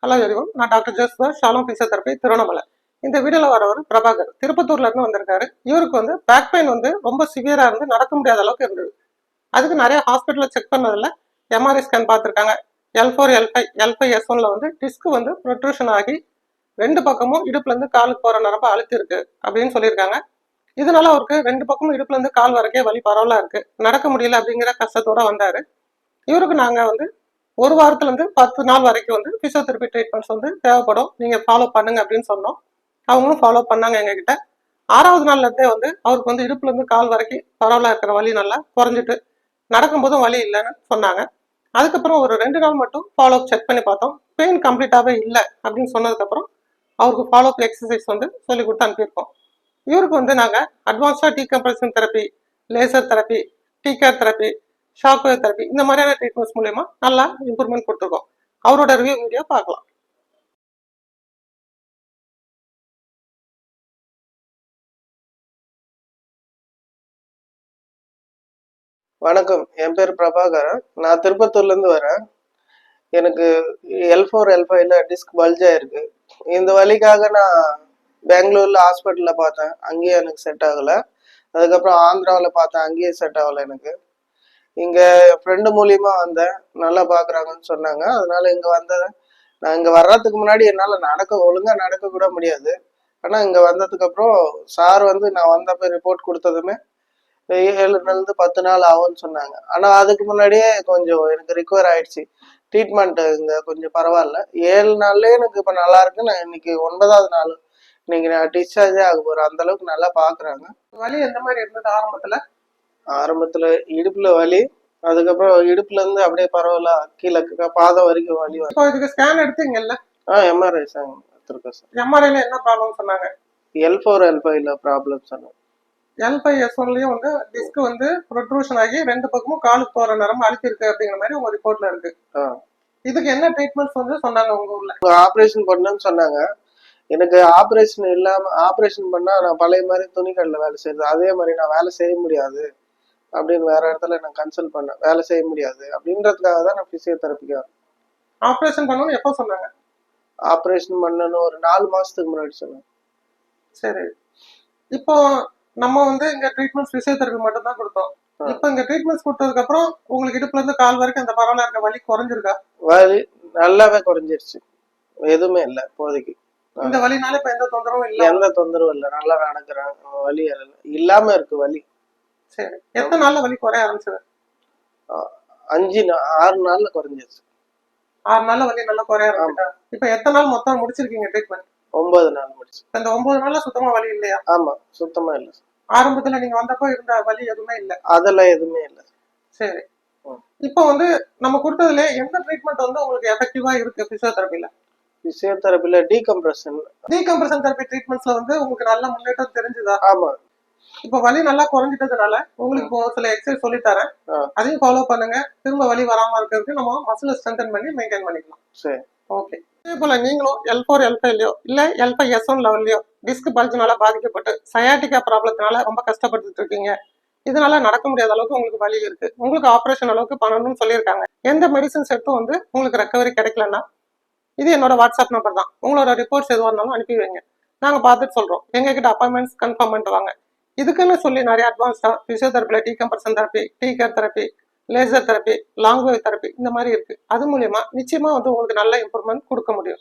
Hello everyone, நான் doctor ஜோஸ்பர், Shalom physiotherapy, Tiruvannamalai. இந்த வீடியோவில் வரவர் பிரபாகர், திருப்பத்தூர்ல இருந்து வந்திருக்காரு. இவருக்கு பேக் பெயின் ரொம்ப சிவியரா இருந்து நடக்க முடியாத அளவுக்கு இருந்தது. அதுக்கு நிறைய ஹாஸ்பிட்டலில் செக் பண்ணதில்ல, எம்ஆர்ஐ ஸ்கேன் பார்த்துருக்காங்க. L4 L5 S1ல டிஸ்க் ப்ரொட்ரூஷன் ஆகி 2 பக்கமும் இடுப்புல இருந்து காலுக்கு போற நரம்பு அழுத்தி இருக்கு அப்படின்னு சொல்லியிருக்காங்க. இதனால அவருக்கு 2 பக்கமும் இடுப்புல இருந்து கால் வரைக்கும் வலி பரவலா இருக்கு, நடக்க முடியல அப்படிங்கிற கஷ்டத்தோட வந்தாரு. இவருக்கு நாங்க 1 வாரத்துல 10 நாள் வரைக்கும் பிசியோதெரபி ட்ரீட்மெண்ட்ஸ் தேவைப்படும், நீங்க ஃபாலோ பண்ணுங்க அப்படின்னு சொன்னோம். அவங்களும் ஃபாலோ பண்ணாங்க எங்ககிட்ட. 6வது நாள்ல இருந்தே அவருக்கு இடுப்புல இருந்து கால் வரைக்கும் பரவலா இருக்கிற வலி நல்லா குறைஞ்சிட்டு நடக்கும்போதும் வலி இல்லைன்னு சொன்னாங்க. அதுக்கப்புறம் ஒரு 2 நாள் மட்டும் ஃபாலோ அப் செக் பண்ணி பார்த்தோம். பெயின் கம்ப்ளீட்டாவே இல்லை அப்படின்னு சொன்னதுக்கப்புறம் அவருக்கு ஃபாலோ அப் எக்ஸசைஸ் சொல்லி கொடுத்து அனுப்பியிருக்கோம். இவருக்கு நாங்க அட்வான்ஸ்டா decompression therapy, laser therapy, tecar therapy, shock wave therapy இந்த மாதிரியான ட்ரீட்மெண்ட்ஸ் மூலமா நல்லா இம்ப்ரூவ்மெண்ட் கொடுத்துருக்கோம். அவரோட ரிவ்யூ வீடியோ பார்க்கலாம். வணக்கம், என் பேர் பிரபாகரன். நான் திருப்பத்தூர்ல இருந்து வரேன். எனக்கு L4 L5ல டிஸ்க் பல்ஜ் ஆயிருக்கு. இந்த வலிக்காக நான் பெங்களூர்ல ஹாஸ்பிட்டல்ல பார்த்தேன், அங்கேயும் எனக்கு செட் ஆகல. அதுக்கப்புறம் ஆந்திராவில் பார்த்தேன், அங்கேயும் செட் ஆகல எனக்கு. இங்க ஃப்ரெண்டு மூலியமா வந்தேன், நல்லா பாக்குறாங்கன்னு சொன்னாங்க. அதனால இங்க வந்தேன். நான் இங்க வர்றதுக்கு முன்னாடி என்னால ஒழுங்கா நடக்க கூட முடியாது. ஆனா இங்க வந்ததுக்கு அப்புறம் சார் நான் வந்தப்ப ரிப்போர்ட் கொடுத்ததுமே 7 10 நாள் ஆகும்னு சொன்னாங்க. ஆனா அதுக்கு முன்னாடியே கொஞ்சம் எனக்கு ரிகவர் ஆயிடுச்சு. ட்ரீட்மெண்ட் இங்க கொஞ்சம் பரவாயில்ல. 7 நாள்லயே எனக்கு இப்ப நல்லா இருக்கு. நான் இன்னைக்கு 9வது நாள். இன்னைக்கு நான் டிஸ்சார்ஜே ஆக போறேன். அந்த அளவுக்கு நல்லா பாக்குறாங்க. வலி எந்த மாதிரி இருந்தது ஆரம்பத்துல இடுப்புல வலி, அதுக்கப்புறம் இடுப்புல இருந்து அப்படியே பரவாயில்ல கீழே பாதம் வரைக்கும் வலி வரும். இதுக்கு ஸ்கேன் எடுத்தீங்கல்ல? எம்ஆர்ஐ எடுத்திருக்கேன் சார். எம்ஆர்ஐல என்ன ப்ராப்ளம் சொன்னாங்க? L4 L5ல ப்ராப்ளம் சொன்னாங்க. L5 S1லயும் டிஸ்க் ப்ரொட்ரூஷன் ஆகி 2 பக்கமும் காலுக்கு போற நரம்பு அழுத்தி இருக்கு அப்படிங்கிற மாதிரி உங்க ரிப்போர்ட்ல இருக்கு. இதுக்கு என்ன ட்ரீட்மெண்ட்ஸ் சொன்னாங்க உங்க ஊர்ல? ஆபரேஷன் பண்ணணும்னு சொன்னாங்க. எனக்கு ஆபரேஷன் பண்ணா நான் பழைய மாதிரி துணிக்கடையில வேலை செய்யறது, அதே மாதிரி நான் வேலை செய்ய முடியாது அப்படின்னு வேற இடத்துல நான் கன்சல்ட் பண்ணேன். வேலை செய்ய முடியாது அப்படின்றதுக்காக தான் நான் பிசியோதெரபிக்கு வரேன். ஆபரேஷன் பண்ணணும் எப்போ சொன்னாங்க? ஆபரேஷன் பண்ணணும் ஒரு 4 மாசத்துக்கு முன்னாடி சொன்னாங்க. சரி, இப்போ நம்ம இங்க ட்ரீட்மெண்ட் பிசியோதெரபி மட்டும் தான் கொடுத்தோம். இப்போ இங்க ட்ரீட்மெண்ட்ஸ் கொடுத்ததுக்கு அப்புறம் உங்களுக்கு இடுப்புல இருந்து கால் வரைக்கும் அந்த பரவலா இருக்க வலி குறைஞ்சிருக்கா? வலி நல்லாவே குறைஞ்சிருச்சு, எதுவுமே இல்லை இப்போதைக்கு. இந்த வலினால இப்ப எந்த தொந்தரவும் இல்லை? எந்த தொந்தரவும் இல்லை, நல்லா நடக்கிறேன். வலி இல்லாம இருக்கு வலி. சரி, எத்தனை நாள்ல வலி குறைய ஆரம்பிச்சது? 6 நாள்ல குறைஞ்சிருச்சு. 6 நாள்ல வலி நல்லா குறைய ஆரம்பிச்சா? இப்ப எத்தனை நாள் மொத்தம் முடிச்சிருக்கீங்க ட்ரீட்மெண்ட்? 9 நாள் முடிச்சு. இந்த 9 நாள்ல சுத்தமா வலி இல்லையா? ஆமா, சுத்தமா இல்ல. ஆரம்பத்துல நீங்க வந்தப்போ இருந்த வலி எதுவுமே இல்ல? அதெல்லாம் எதுவுமே இல்ல. சரி, இப்போ நம்ம கொடுத்ததுல எந்த ட்ரீட்மெண்ட் உங்களுக்கு எஃபெக்டிவா இருக்கு பிசியோதெரபில? பிசியோதெரபில டீகம்ப்ரஷன் தெரபி ட்ரீட்மெண்ட்ஸ்ல உங்களுக்கு நல்ல முன்னேற்றம் தெரிஞ்சுதா? ஆமா. இப்போ வலி நல்லா குறைஞ்சிட்டதுனால உங்களுக்கு இப்போ சில எக்ஸசைஸ் சொல்லி தரேன், அதையும் ஃபாலோ பண்ணுங்க. திரும்ப வலி வராம இருக்கிறதுக்கு நம்ம மசிலை ஸ்ட்ரென்தன் பண்ணி மெயின்டைன் பண்ணிக்கலாம். சரி, ஓகே. இதே போல நீங்களும் L4 L5லயோ இல்ல L5 S1 லெவல்லயோ டிஸ்க் பல்ஜ்னால பாதிக்கப்பட்டு சயாட்டிகா ப்ராப்ளத்தினால ரொம்ப கஷ்டப்பட்டு இருக்கீங்க, இதனால நடக்க முடியாத அளவுக்கு உங்களுக்கு வலி இருக்கு, உங்களுக்கு ஆபரேஷன் அளவுக்கு பண்ணணும்னு சொல்லியிருக்காங்க, எந்த மெடிசன்ஸ் எடுத்தும் உங்களுக்கு ரெக்கவரி கிடைக்கலன்னா இது என்னோட வாட்ஸ்அப் நம்பர் தான். உங்களோட ரிப்போர்ட்ஸ் எதுவாக இருந்தாலும் அனுப்பி வைங்க, நாங்கள் பார்த்துட்டு சொல்கிறோம். எங்ககிட்ட அப்பாயின்மெண்ட்ஸ் கன்ஃபார்ம் பண்ணிட்டு வாங்க. இதுக்குன்னு சொல்லி நிறைய அட்வான்ஸ்டாக பிசியோதெரபியில் decompression therapy, tecar therapy, laser therapy, long wave therapy இந்த மாதிரி இருக்குது. அது மூலயமா நிச்சயமாக உங்களுக்கு நல்ல இம்ப்ரூவ்மெண்ட் கொடுக்க முடியும்.